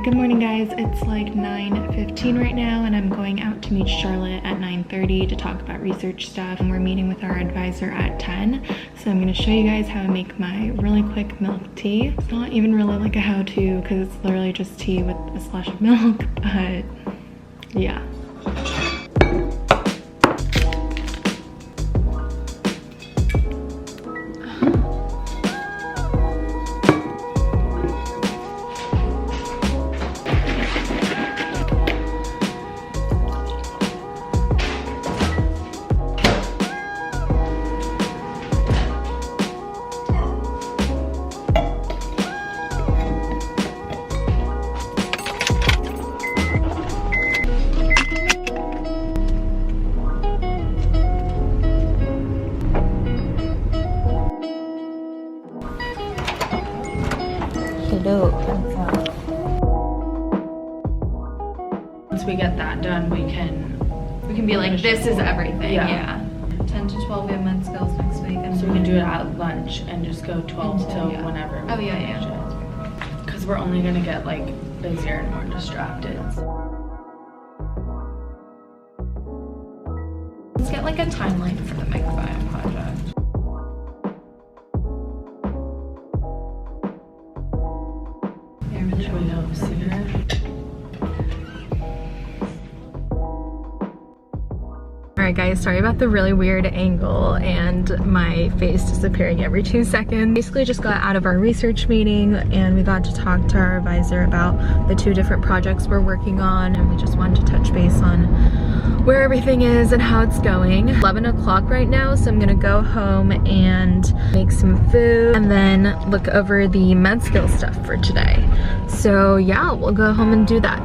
Good morning guys, it's like 9:15 right now and I'm going out to meet Charlotte at 9:30 to talk about research stuff, and we're meeting with our advisor at 10. So I'm going to show you guys how to make my really quick milk tea. It's not even really like a how-to because it's literally just tea with a splash of milk, but yeah. Once we get that done, we can be like, this is everything. Yeah. 10 to 12 we have med skills next week, and so we can do it at lunch and just go 12 till whenever. Oh yeah. Because we're only gonna get like busier and more distracted. Let's get like a timeline for the microbiome project. Should we go see her? Alright guys, sorry about the really weird angle and my face disappearing every 2 seconds. Basically just got out of our research meeting and we got to talk to our advisor about the 2 different projects we're working on, and we just wanted to touch base on where everything is and how it's going. 11 o'clock right now, so I'm gonna go home and make some food and then look over the med skill stuff for today. So yeah, we'll go home and do that.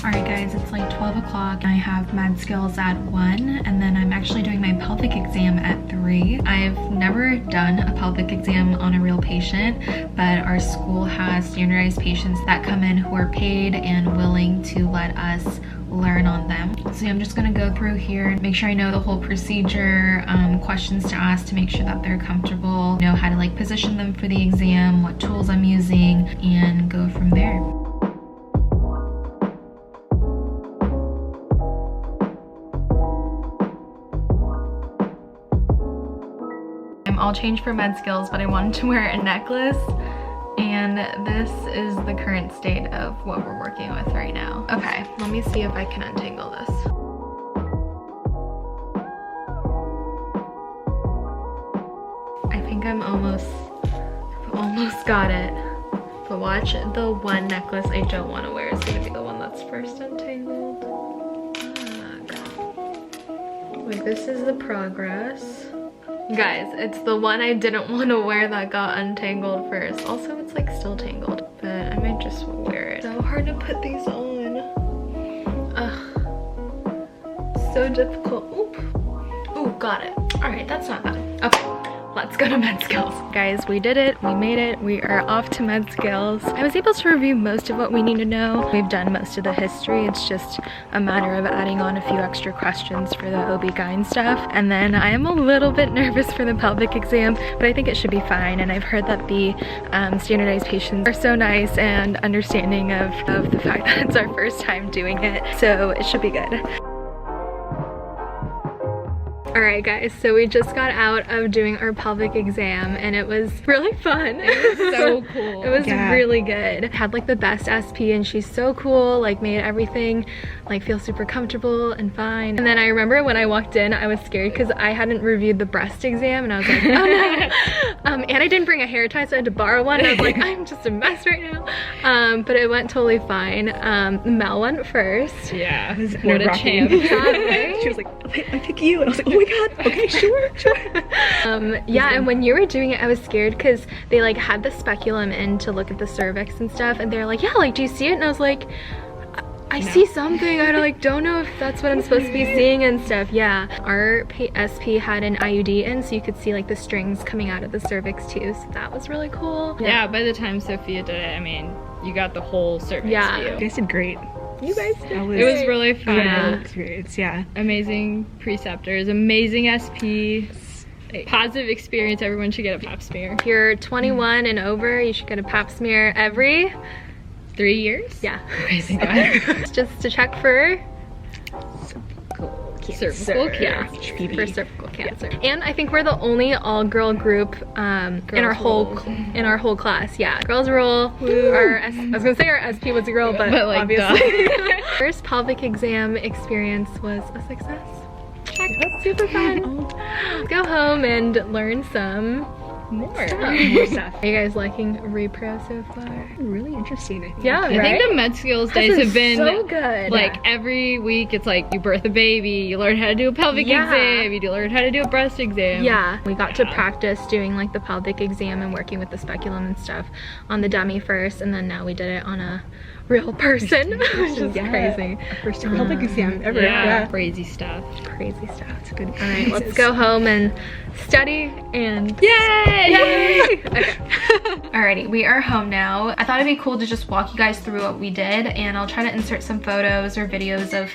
Alright guys, it's like 12 o'clock. I have med skills at 1 and then I'm actually doing my pelvic exam at 3. I've never done a pelvic exam on a real patient, but our school has standardized patients that come in who are paid and willing to let us learn on them. So I'm just gonna go through here and make sure I know the whole procedure, questions to ask to make sure that they're comfortable, know how to like position them for the exam, what tools I'm using, and go from there. I'm all changed for med skills, but I wanted to wear a necklace, and this is the current state of what we're working with right now. Okay, let me see if I can untangle this. I think I've almost got it. But watch, the one necklace I don't want to wear is going to be the one that's first untangled. Like, this is the progress. Guys, it's the one I didn't want to wear that got untangled first. Also, it's like still tangled, but I might just wear it. So hard to put these on. Ugh. So difficult. Oop. Ooh, got it. All right, that's not bad. Okay. let's go to med skills. Guys, we did it, we made it, we are off to med skills. I was able to review most of what we need to know. We've done most of the history. It's just a matter of adding on a few extra questions for the OB-GYN stuff. And then I am a little bit nervous for the pelvic exam, but I think it should be fine. And I've heard that the standardized patients are so nice and understanding of the fact that it's our first time doing it. So it should be good. Alright guys, so we just got out of doing our pelvic exam and it was really fun. It was so cool. It was really good. Had like the best SP and she's so cool, like made everything like feel super comfortable and fine. And then I remember when I walked in, I was scared because I hadn't reviewed the breast exam and I was like, oh no. And I didn't bring a hair tie, so I had to borrow one. And I was like, I'm just a mess right now. But it went totally fine. Mel went first. Yeah, what a champ. She was like, I pick you. And I was like, oh my god, okay, sure. Yeah, and when you were doing it, I was scared because they like had the speculum in to look at the cervix and stuff, and they're like, yeah, like, do you see it? And I was like, I see something. I like don't know if that's what I'm supposed to be seeing and stuff. Yeah, our SP had an IUD in, so you could see like the strings coming out of the cervix too, so that was really cool. Yeah, by the time Sophia did it, I mean, you got the whole cervix view. You guys did great. You guys did It was really fun. Yeah, experience, yeah. Amazing preceptors, amazing SP. Positive experience. Everyone should get a pap smear. If you're 21 and over, you should get a pap smear every 3 years? Yeah. Crazy guy. Just to check for cervical yeah, for cervical cancer. And I think we're the only all-girl group in our whole class. Yeah, girls rule. I was gonna say our SP was a girl, but like, obviously. First pelvic exam experience was a success. Check. That's super fun. Go home and learn some more stuff. Are you guys liking Repro so far? Really interesting, I think. Yeah, I think the med skills days have been so good. Like every week it's like you birth a baby, you learn how to do a pelvic exam, you learn how to do a breast exam. Yeah, we got to practice doing like the pelvic exam and working with the speculum and stuff on the dummy first, and then now we did it on a real person, which is crazy. First pelvic exam ever. Yeah, crazy stuff. Crazy stuff. It's good. All right, let's go home and study and yay! Okay. Alrighty, we are home now. I thought it'd be cool to just walk you guys through what we did, and I'll try to insert some photos or videos of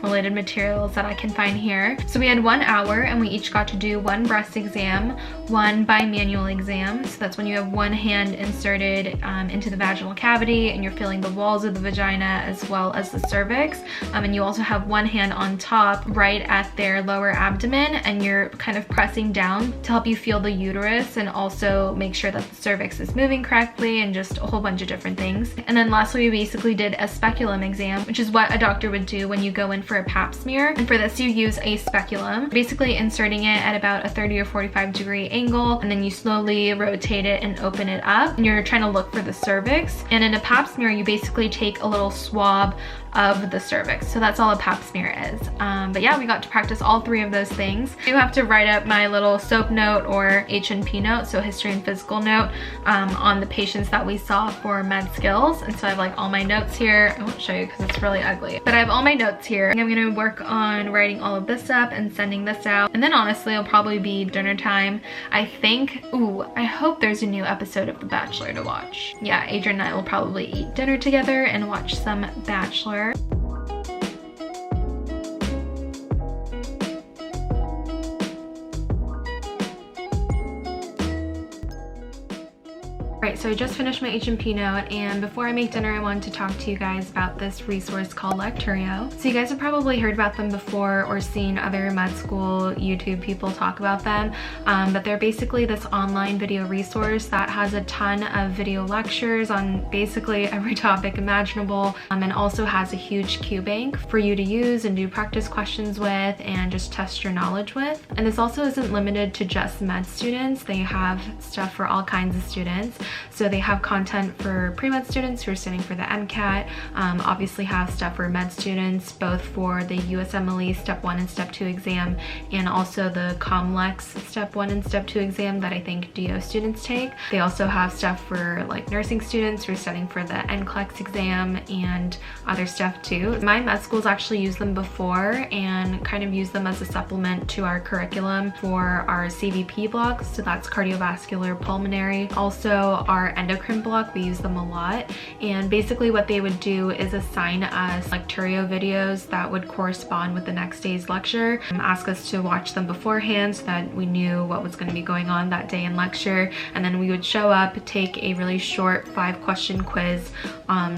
related materials that I can find here. So we had 1 hour and we each got to do 1 breast exam, 1 bimanual exam. So that's when you have one hand inserted into the vaginal cavity and you're feeling the walls of the vagina as well as the cervix. And you also have one hand on top right at their lower abdomen, and you're kind of pressing down to help you feel the uterus and also make sure that the cervix is moving correctly, and just a whole bunch of different things. And then lastly, we basically did a speculum exam, which is what a doctor would do when you go in for a pap smear. And for this, you use a speculum, basically inserting it at about a 30 or 45 degree angle, and then you slowly rotate it and open it up, and you're trying to look for the cervix. And in a pap smear, you basically take a little swab of the cervix. So that's all a pap smear is. But yeah, we got to practice all 3 of those things. I do have to write up my little SOAP note or H&P note, so history and physical note, on the patients that we saw for med skills. And so I have like all my notes here. I won't show you because it's really ugly, but I have all my notes here. I'm gonna work on writing all of this up and sending this out. And then honestly, it'll probably be dinner time. I think, I hope there's a new episode of The Bachelor to watch. Yeah, Adrian and I will probably eat dinner together and watch some Bachelor. Right, so I just finished my H&P note, and before I make dinner, I wanted to talk to you guys about this resource called Lecturio. So you guys have probably heard about them before or seen other med school YouTube people talk about them, but they're basically this online video resource that has a ton of video lectures on basically every topic imaginable, and also has a huge Q bank for you to use and do practice questions with and just test your knowledge with. And this also isn't limited to just med students. They have stuff for all kinds of students. So they have content for pre-med students who are studying for the MCAT, obviously have stuff for med students, both for the USMLE Step 1 and Step 2 exam, and also the COMLEX Step 1 and Step 2 exam that I think DO students take. They also have stuff for like nursing students who are studying for the NCLEX exam and other stuff too. My med schools actually use them before and kind of use them as a supplement to our curriculum for our CVP blocks, so that's cardiovascular pulmonary. Also our endocrine block, we use them a lot, and basically what they would do is assign us Lecturio videos that would correspond with the next day's lecture, ask us to watch them beforehand so that we knew what was going to be going on that day in lecture, and then we would show up, take a really short 5-question quiz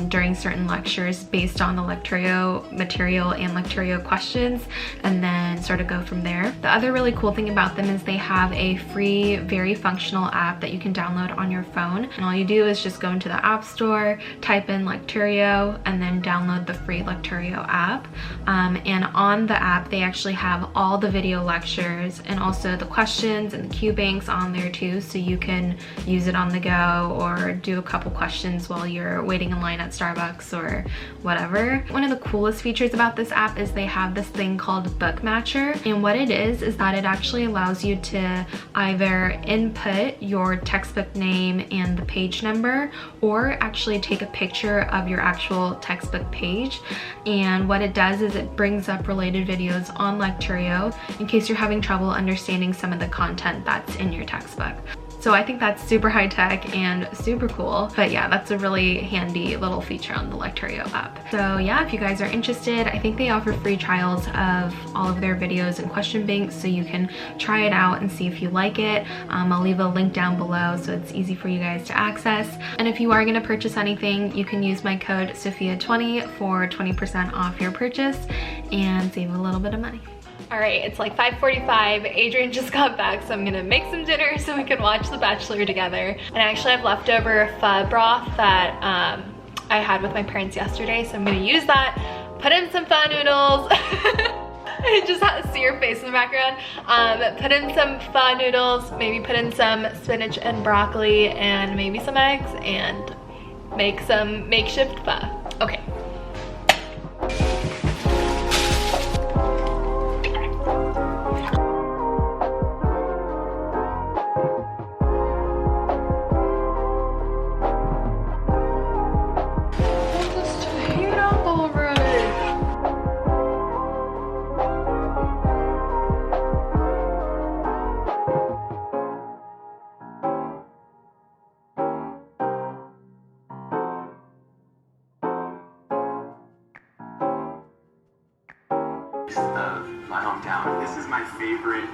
during certain lectures based on the Lecturio material and Lecturio questions, and then sort of go from there. The other really cool thing about them is they have a free, very functional app that you can download on your phone, and all you do is just go into the App Store, type in Lecturio, and then download the free Lecturio app. And on the app they actually have all the video lectures and also the questions and the Q banks on there too, so you can use it on the go or do a couple questions while you're waiting in line at Starbucks or whatever. One of the coolest features about this app is they have this thing called Book Matcher, and what it is that it actually allows you to either input your textbook name and the page number, or actually take a picture of your actual textbook page, and what it does is it brings up related videos on Lecturio in case you're having trouble understanding some of the content that's in your textbook. So I think that's super high tech and super cool. But yeah, that's a really handy little feature on the Lecturio app. So yeah, if you guys are interested, I think they offer free trials of all of their videos and question banks, so you can try it out and see if you like it. I'll leave a link down below so it's easy for you guys to access. And if you are gonna purchase anything, you can use my code Sophia20 for 20% off your purchase and save a little bit of money. All right, it's like 5:45. Adrian just got back, so I'm gonna make some dinner so we can watch The Bachelor together. And I actually have leftover pho broth that I had with my parents yesterday, so I'm gonna use that, put in some pho noodles. I just see your face in the background. Put in some pho noodles, maybe put in some spinach and broccoli and maybe some eggs, and make some makeshift pho. Okay. Of my hometown. This is my favorite.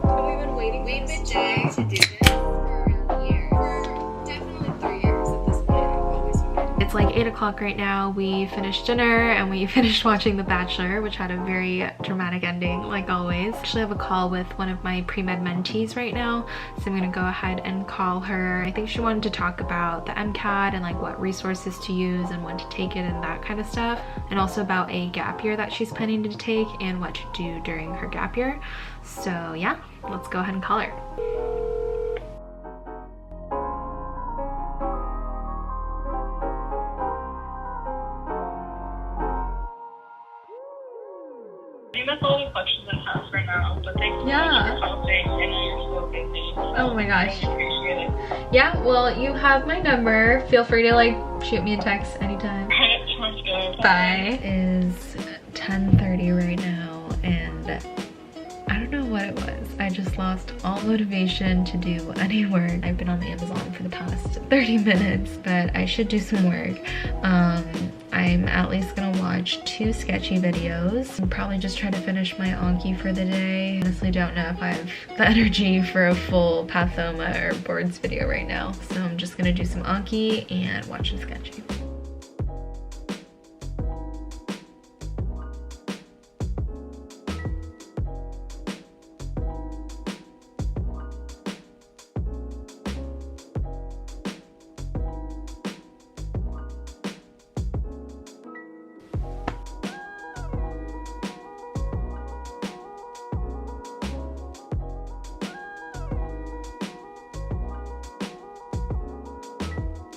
We've been waiting today to do this for a year. For definitely 3 years at this point. I've always wanted. It's like 8 o'clock right now. We finished dinner and we finished watching The Bachelor, which had a very dramatic ending, like always. I actually have a call with one of my pre-med mentees right now, so I'm gonna go ahead and call her. I think she wanted to talk about the MCAT and like what resources to use and when to take it and that kind of stuff, and also about a gap year that she's planning to take and what to do during her gap year. So yeah, let's go ahead and call her. I think that's all the questions I have for now, but thank you so much for helping. I know you're so busy. Oh my gosh. I appreciate it. Yeah, well, you have my number. Feel free to like shoot me a text anytime. Sounds good. Bye. It is 10:30 right now, and I don't know what it was. I just lost all motivation to do any work. I've been on Amazon for the past 30 minutes, but I should do some work. I'm at least gonna watch 2 sketchy videos and probably just try to finish my Anki for the day. Honestly don't know if I have the energy for a full Pathoma or boards video right now. So I'm just gonna do some Anki and watch some sketchy.